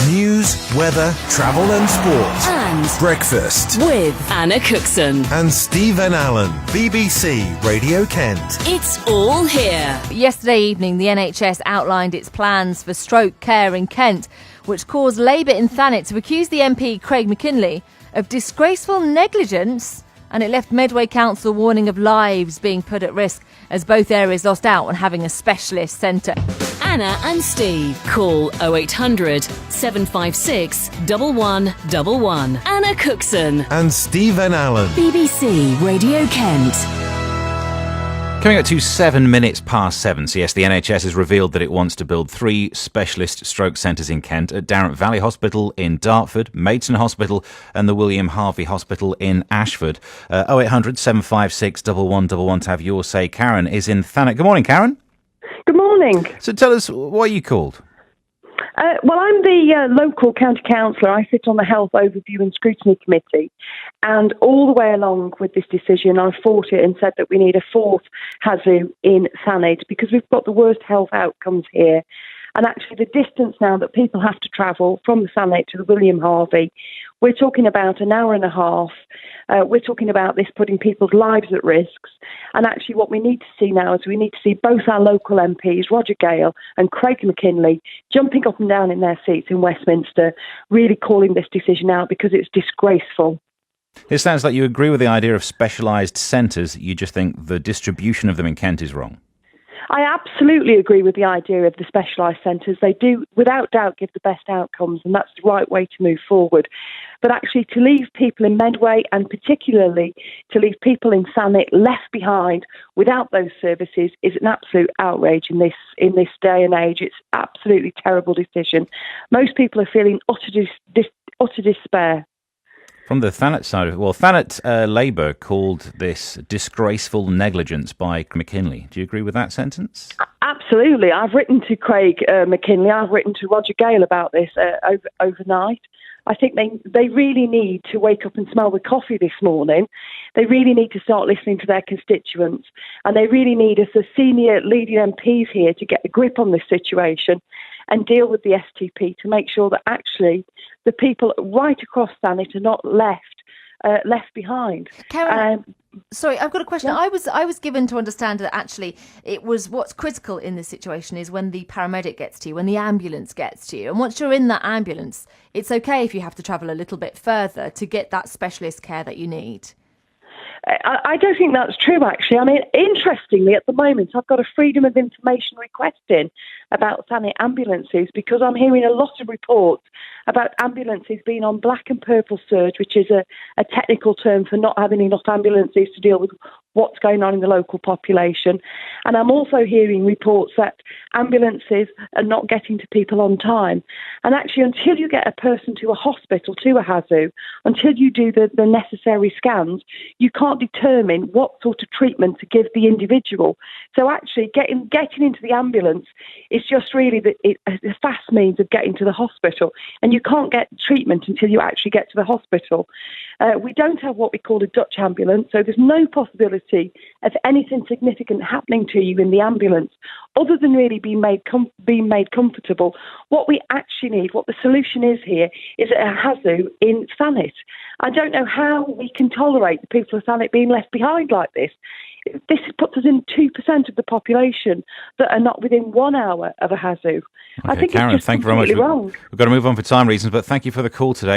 News, weather, travel and sport. And breakfast with Anna Cookson and Stephen Allen, BBC Radio Kent. It's all here. Yesterday evening, the NHS outlined its plans for stroke care in Kent, which caused Labour in Thanet to accuse the MP Craig Mackinlay of disgraceful negligence, and it left Medway Council warning of lives being put at risk as both areas lost out on having a specialist centre. Anna and Steve. Call 0800 756 1111. Anna Cookson and Stephen Allen. BBC Radio Kent. Coming up to 7 minutes past 7. So yes, the NHS has revealed that it wants to build 3 specialist stroke centres in Kent at Darren Valley Hospital in Dartford, Maidstone Hospital and the William Harvey Hospital in Ashford. 0800 756 1111 to have your say. Karen is in Thanet. Good morning, Karen. Good morning. So tell us, what are you called? Well, I'm the local county councillor. I sit on the Health Overview and Scrutiny Committee. And all the way along with this decision, I fought it and said that we need a 4th HASU in Thanet because we've got the worst health outcomes here. And actually the distance now that people have to travel from the Thanet to the William Harvey, we're talking about an hour and a half. We're talking about this putting people's lives at risks. And actually what we need to see now is we need to see both our local MPs, Roger Gale and Craig Mackinlay, jumping up and down in their seats in Westminster, really calling this decision out because it's disgraceful. It sounds like you agree with the idea of specialised centres. You just think the distribution of them in Kent is wrong. I absolutely agree with the idea of the specialised centres. They do, without doubt, give the best outcomes, and that's the right way to move forward. But actually, to leave people in Medway, and particularly to leave people in Thanet left behind without those services, is an absolute outrage in this day and age. It's absolutely terrible decision. Most people are feeling utter despair. From the Thanet side of it, well, Thanet Labour called this disgraceful negligence by Mackinlay. Do you agree with that sentence? Absolutely. I've written to Craig Mackinlay. I've written to Roger Gale about this overnight. I think they really need to wake up and smell the coffee this morning. They really need to start listening to their constituents. And they really need us as senior leading MPs here to get a grip on this situation and deal with the STP to make sure that actually the people right across Thanet are not left behind. Karen, sorry, I've got a question. Yeah. I was given to understand that actually it was what's critical in this situation is when the paramedic gets to you, when the ambulance gets to you. And once you're in that ambulance, it's okay if you have to travel a little bit further to get that specialist care that you need. I don't think that's true, actually. I mean, interestingly, at the moment, I've got a Freedom of Information request in about Thanet ambulances because I'm hearing a lot of reports about ambulances being on black and purple surge, which is a technical term for not having enough ambulances to deal with what's going on in the local population. And I'm also hearing reports that ambulances are not getting to people on time. And actually, until you get a person to a hospital, to a HASU, until you do the necessary scans, you can't determine what sort of treatment to give the individual. So actually, getting into the ambulance is just really a fast means of getting to the hospital. And you can't get treatment until you actually get to the hospital. We don't have what we call a Dutch ambulance, so there's no possibility of anything significant happening to you in the ambulance other than really being made comfortable. What we actually need, what the solution is here, is a HASU in Thanet. I don't know how we can tolerate the people of Thanet being left behind like this. This puts us in 2% of the population that are not within 1 hour of a HASU. Okay, I think Karen, it's just thank you very much. completely wrong. We've got to move on for time reasons, but thank you for the call today.